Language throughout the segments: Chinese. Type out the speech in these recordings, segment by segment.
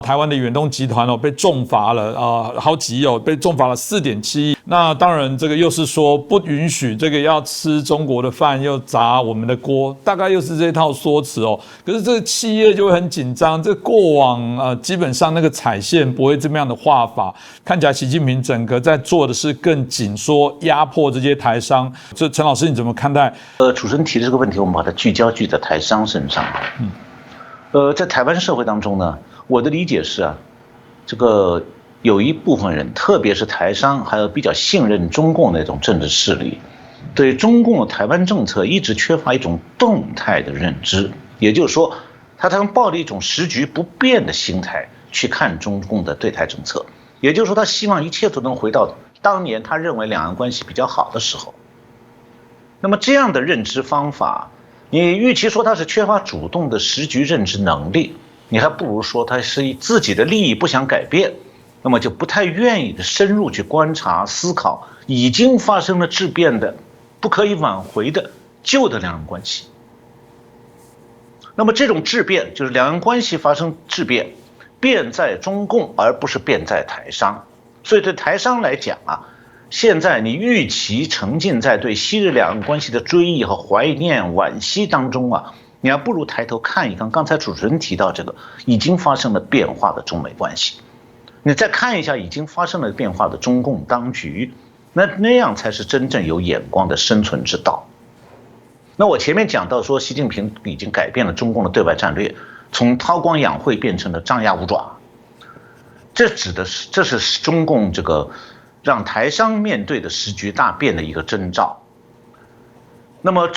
台湾的远东集团被重罚了好几亿被重罚了4.7亿。那当然这个又是说不允许这个要吃中国的饭又砸我们的锅，大概又是这套说辞可是这个企业就会很紧张，这过往基本上那个踩线不会这么样的画法，看起来习近平整个在做的是更紧缩压迫这些台商。这陈老师你怎么看待？主持人提的这个问题，我们把它聚在台商身上。在台湾社会当中呢，我的理解是这个有一部分人，特别是台商，还有比较信任中共的那种政治势力，对中共的台湾政策一直缺乏一种动态的认知，也就是说，他常抱着一种时局不变的心态去看中共的对台政策，也就是说，他希望一切都能回到当年他认为两岸关系比较好的时候。那么这样的认知方法，你与其说他是缺乏主动的时局认知能力，你还不如说他是以自己的利益不想改变，那么就不太愿意的深入去观察思考已经发生了质变的不可以挽回的旧的两岸关系。那么这种质变就是两岸关系发生质变，变在中共而不是变在台商。所以对台商来讲现在你与其沉浸在对昔日两岸关系的追忆和怀念惋惜当中你还不如抬头看一看刚才主持人提到这个已经发生了变化的中美关系，你再看一下已经发生了变化的中共当局，那样才是真正有眼光的生存之道。那我前面讲到说，习近平已经改变了中共的对外战略，从韬光养晦变成了张牙舞爪，这是中共这个让台商面对的时局大变的一个征兆。那么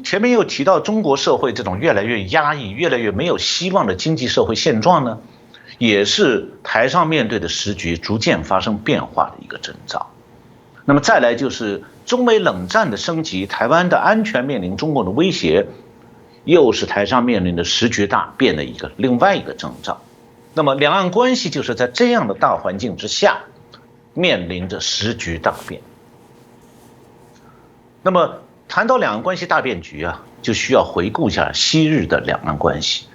前面又提到中国社会这种越来越压抑、越来越没有希望的经济社会现状呢，也是台商面对的时局逐渐发生变化的一个征兆。那么再来就是中美冷战的升级，台湾的安全面临中共的威胁，又是台商面临的时局大变的另外一个征兆。那么两岸关系就是在这样的大环境之下面临着时局大变。那么谈到两岸关系大变局就需要回顾一下昔日的两岸关系。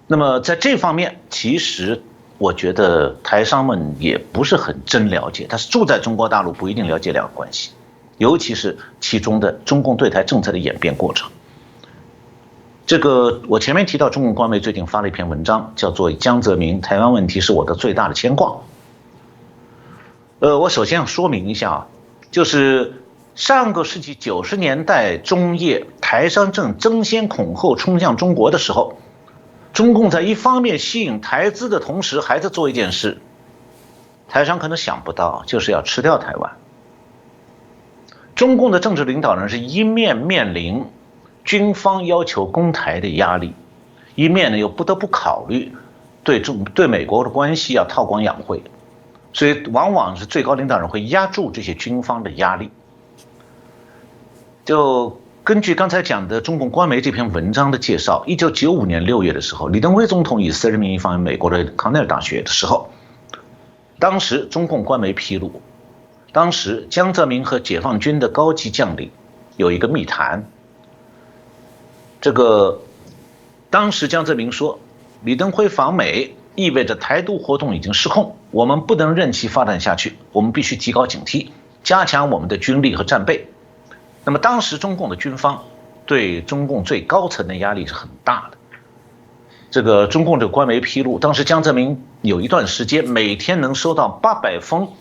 那么在这方面，其实我觉得台商们也不是很真了解，他是住在中国大陆不一定了解两岸关系，尤其是其中的中共对台政策的演变过程。这个我前面提到，中共官媒最近发了一篇文章，叫做《江泽民台湾问题是我的最大的牵挂》。我首先要说明一下就是上个世纪90年代中叶，台商正争先恐后冲向中国的时候，中共在一方面吸引台资的同时，还在做一件事，台商可能想不到，就是要吃掉台湾。中共的政治领导人是一面面临军方要求攻台的压力，一面呢又不得不考虑对美国的关系要韬光养晦，所以往往是最高领导人会压住这些军方的压力。就根据刚才讲的中共官媒这篇文章的介绍，1995年6月的时候，李登辉总统以私人名义访问美国的康奈尔大学的时候，当时中共官媒披露，当时江泽民和解放军的高级将领有一个密谈。当时江泽民说，李登辉访美意味着台独活动已经失控，我们不能任其发展下去，我们必须提高警惕，加强我们的军力和战备。那么当时中共的军方对中共最高层的压力是很大的。中共这个官媒披露，当时江泽民有一段时间每天能收到800封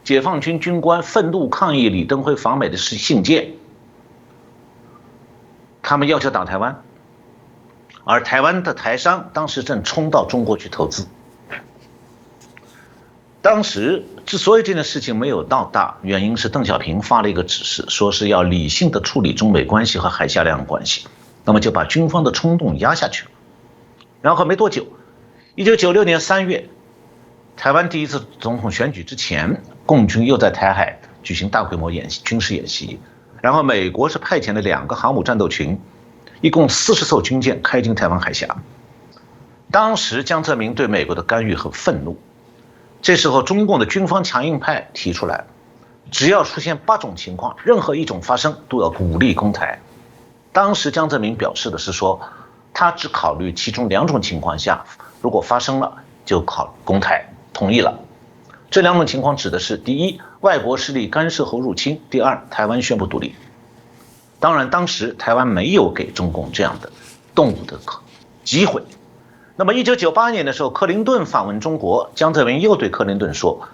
解放军军官愤怒抗议李登辉访美的信件，他们要求打台湾，而台湾的台商当时正冲到中国去投资。当时之所以这件事情没有闹大，原因是邓小平发了一个指示，说是要理性的处理中美关系和海峡两岸关系，那么就把军方的冲动压下去了。然后没多久，1996年3月，台湾第一次总统选举之前，共军又在台海举行大规模军事演习，然后美国是派遣了2个航母战斗群，一共40艘军舰开进台湾海峡。当时江泽民对美国的干预很愤怒，这时候中共的军方强硬派提出来，只要出现8种情况，任何一种发生都要鼓励攻台。当时江泽民表示的是说，他只考虑其中2种情况下，如果发生了，就攻台同意了。这两种情况指的是：第一，外国势力干涉后入侵；第二，台湾宣布独立。当然，当时台湾没有给中共这样的动武的机会。那么1998年的时候，克林顿访问中国，江泽民又对克林顿说，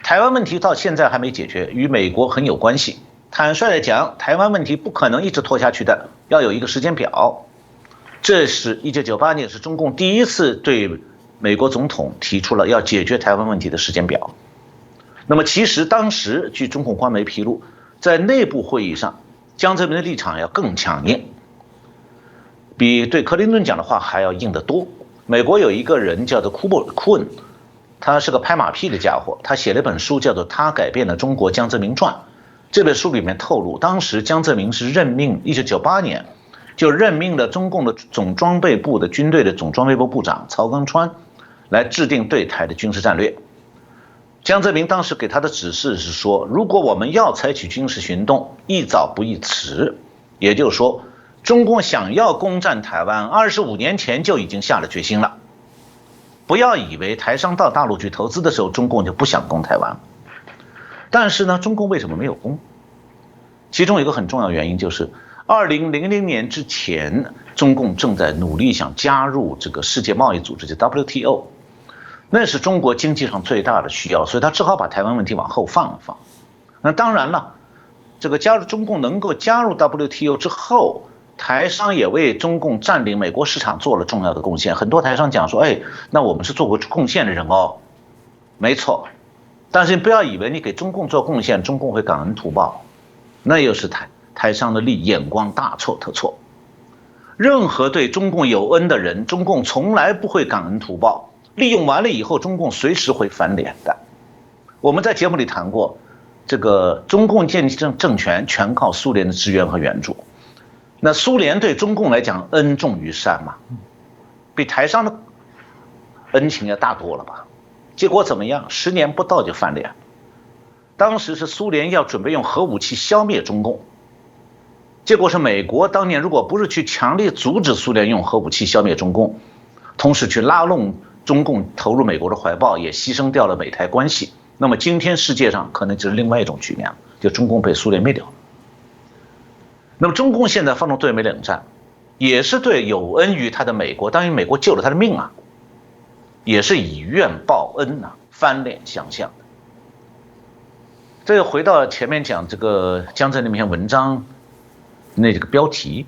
台湾问题到现在还没解决，与美国很有关系。坦率地讲，台湾问题不可能一直拖下去的，要有一个时间表。这是1998年，是中共第一次对美国总统提出了要解决台湾问题的时间表。那么其实当时据中共官媒披露，在内部会议上，江泽民的立场要更强硬，比对克林顿讲的话还要硬得多。美国有一个人叫做库恩，他是个拍马屁的家伙，他写了一本书叫做《他改变了中国：江泽民传》。这本书里面透露，当时江泽民是1998年就任命了中共的总装备部的军队的总装备部部长曹纲川来制定对台的军事战略。江泽民当时给他的指示是说，如果我们要采取军事行动，宜早不宜迟。也就是说，中共想要攻占台湾，25年前就已经下了决心了。不要以为台商到大陆去投资的时候，中共就不想攻台湾。但是呢，中共为什么没有攻？其中有一个很重要的原因就是2000年之前，中共正在努力想加入这个世界贸易组织，就 WTO， 那是中国经济上最大的需要，所以他只好把台湾问题往后放了放。那当然了，这个中共能够加入 WTO 之后，台商也为中共占领美国市场做了重要的贡献。很多台商讲说，那我们是做过贡献的人哦，没错。但是你不要以为你给中共做贡献，中共会感恩图报，那又是台商的眼光大错特错。任何对中共有恩的人，中共从来不会感恩图报，利用完了以后，中共随时会翻脸的。我们在节目里谈过，这个中共建立政权全靠苏联的支援和援助。那苏联对中共来讲恩重于善嘛，比台商的恩情要大多了吧？结果怎么样？10年不到就翻脸。当时是苏联要准备用核武器消灭中共，结果是美国当年如果不是去强烈阻止苏联用核武器消灭中共，同时去拉拢中共投入美国的怀抱，也牺牲掉了美台关系，那么今天世界上可能就是另外一种局面了，就中共被苏联灭掉了。那么中共现在发动对美冷战，也是对有恩于他的美国，当然美国救了他的命啊，也是以怨报恩啊，翻脸相向的。这个回到前面讲这个江泽民那篇文章那这个标题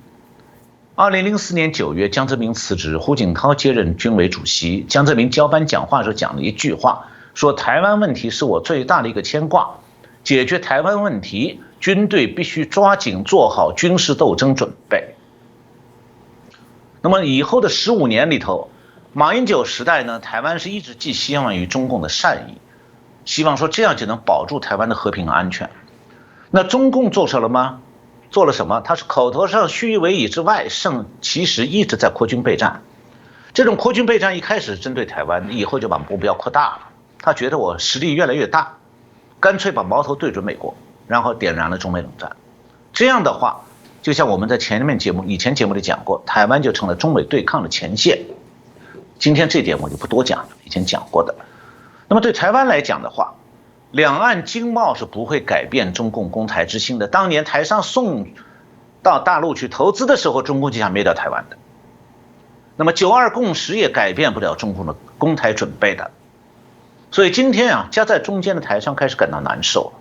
，2004年9月，江泽民辞职，胡锦涛接任军委主席。江泽民交班讲话的时候讲了一句话，说台湾问题是我最大的一个牵挂，解决台湾问题，军队必须抓紧做好军事斗争准备。那么以后的15年里头，马英九时代呢，台湾是一直寄希望于中共的善意，希望说这样就能保住台湾的和平和安全。那中共做成了吗？做了什么？他是口头上虚伪以之外，其实一直在扩军备战。这种扩军备战一开始针对台湾，以后就把目标扩大了。他觉得我实力越来越大，干脆把矛头对准美国，然后点燃了中美冷战。这样的话，就像我们在以前节目里讲过，台湾就成了中美对抗的前线。今天这点我就不多讲了，以前讲过的。那么对台湾来讲的话，两岸经贸是不会改变中共攻台之心的。当年台商送到大陆去投资的时候，中共就想灭掉台湾的。那么9·2共识也改变不了中共的攻台准备的。所以今天啊，夹在中间的台商开始感到难受了。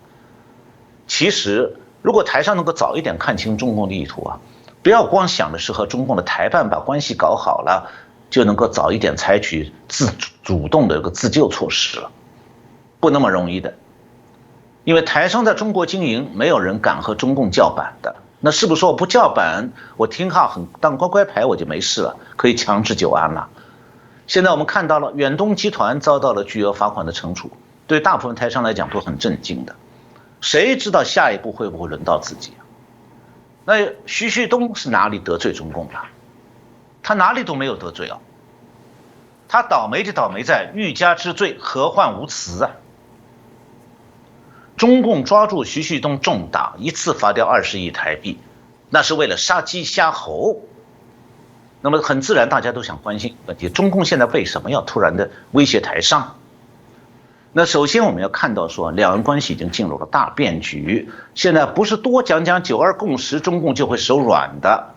其实，如果台商能够早一点看清中共的意图啊，不要光想的是和中共的台办把关系搞好了，就能够早一点采取主动的一个自救措施了，不那么容易的。因为台商在中国经营，没有人敢和中共叫板的。那是不是说我不叫板，我听话当乖乖牌我就没事了，可以强制久安了？现在我们看到了远东集团遭到了巨额罚款的惩处，对大部分台商来讲都很震惊的。谁知道下一步会不会轮到自己啊？那徐旭东是哪里得罪中共了？他哪里都没有得罪啊。他倒霉就倒霉在欲加之罪，何患无辞啊！中共抓住徐旭东重打，一次罚掉20亿台币，那是为了杀鸡杀猴。那么很自然，大家都想关心问题：中共现在为什么要突然的威胁台商？那首先我们要看到说，两岸关系已经进入了大变局。现在不是多讲讲9·2共识，中共就会手软的。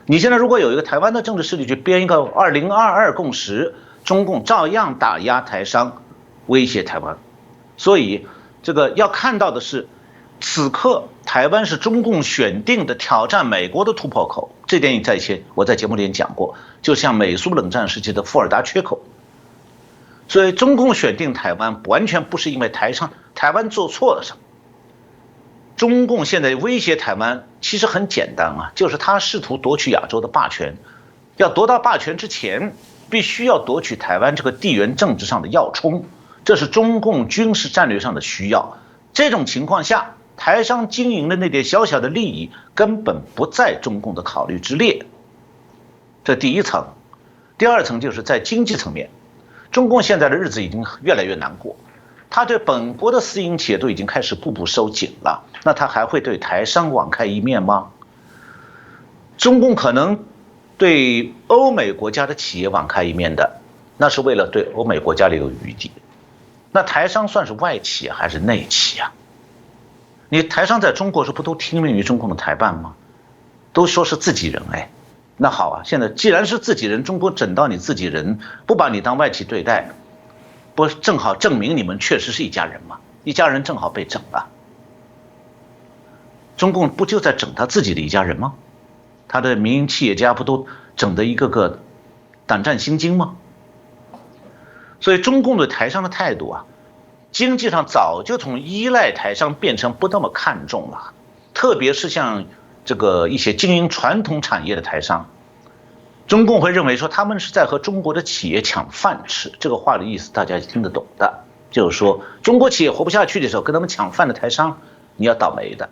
你现在如果有一个台湾的政治势力去编一个2022共识，中共照样打压台商，威胁台湾。所以这个要看到的是，此刻台湾是中共选定的挑战美国的突破口。这点我在节目里讲过，就像美苏冷战时期的伏尔达缺口。所以中共选定台湾完全不是因为台湾做错了什么。中共现在威胁台湾其实很简单啊，就是他试图夺取亚洲的霸权。要夺到霸权之前，必须要夺取台湾这个地缘政治上的要冲，这是中共军事战略上的需要。这种情况下，台商经营的那点小小的利益根本不在中共的考虑之列。这第一层。第二层就是在经济层面，中共现在的日子已经越来越难过，他对本国的私营企业都已经开始步步收紧了，那他还会对台商网开一面吗？中共可能对欧美国家的企业网开一面的，那是为了对欧美国家留有余地。那台商算是外企还是内企啊？你台商在中国是不都听命于中共的台办吗？都说是自己人哎。那好啊，现在既然是自己人，中国整到你自己人，不把你当外企对待，不正好证明你们确实是一家人吗？一家人正好被整了。中共不就在整他自己的一家人吗？他的民营企业家不都整得一个个胆战心惊吗？所以中共对台商的态度啊，经济上早就从依赖台商变成不那么看重了，特别是像这个一些经营传统产业的台商，中共会认为说他们是在和中国的企业抢饭吃。这个话的意思大家听得懂的，就是说中国企业活不下去的时候，跟他们抢饭的台商，你要倒霉的。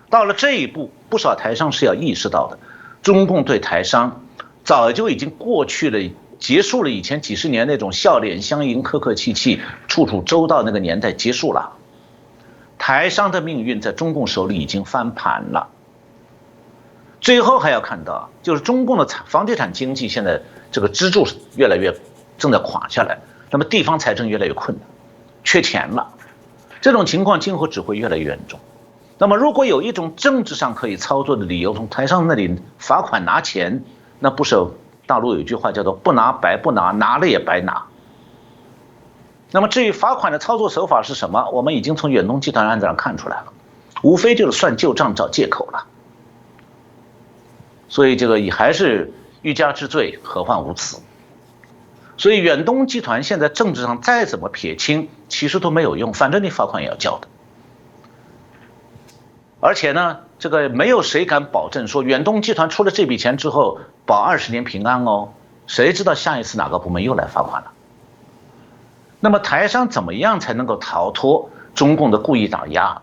到了这一步，不少台商是要意识到的，中共对台商早就已经过去了，结束了以前几十年那种笑脸相迎、客客气气、处处周到那个年代结束了。台商的命运在中共手里已经翻盘了。最后还要看到，就是中共的房地产经济现在这个支柱越来越正在垮下来，那么地方财政越来越困难，缺钱了。这种情况今后只会越来越严重。那么如果有一种政治上可以操作的理由，从台商那里罚款拿钱，那不是大陆有一句话叫做不拿白不拿，拿了也白拿。那么至于罚款的操作手法是什么，我们已经从远东集团案子上看出来了，无非就是算旧账找借口了。所以这个也还是欲加之罪，何患无辞。所以远东集团现在政治上再怎么撇清，其实都没有用，反正你罚款也要交的。而且呢，这个没有谁敢保证说远东集团出了这笔钱之后保20年平安哦，谁知道下一次哪个部门又来罚款了？那么台商怎么样才能够逃脱中共的故意打压？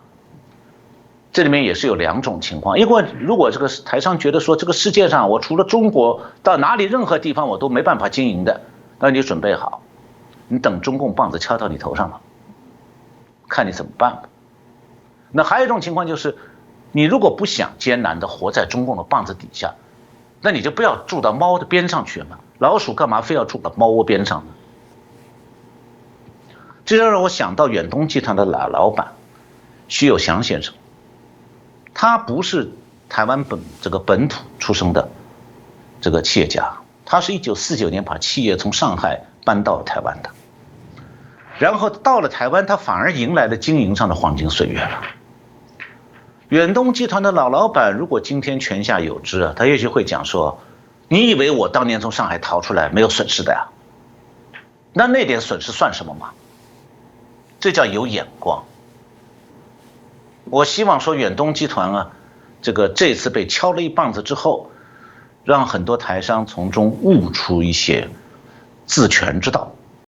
这里面也是有两种情况，如果这个台商觉得说这个世界上我除了中国到哪里任何地方我都没办法经营的，那你准备好，你等中共棒子敲到你头上了，看你怎么办吧。那还有一种情况就是，你如果不想艰难的活在中共的棒子底下，那你就不要住到猫的边上去嘛，老鼠干嘛非要住到猫窝边上呢？这就让我想到远东集团的老板徐有祥先生，他不是台湾本土出生的这个企业家，他是1949年把企业从上海搬到台湾的，然后到了台湾，他反而迎来了经营上的黄金岁月了。远东集团的老板如果今天泉下有知啊，他也许会讲说，你以为我当年从上海逃出来没有损失的呀？那点损失算什么嘛？这叫有眼光。我希望说远东集团啊，这次被敲了一棒子之后，让很多台商从中悟出一些自全之道。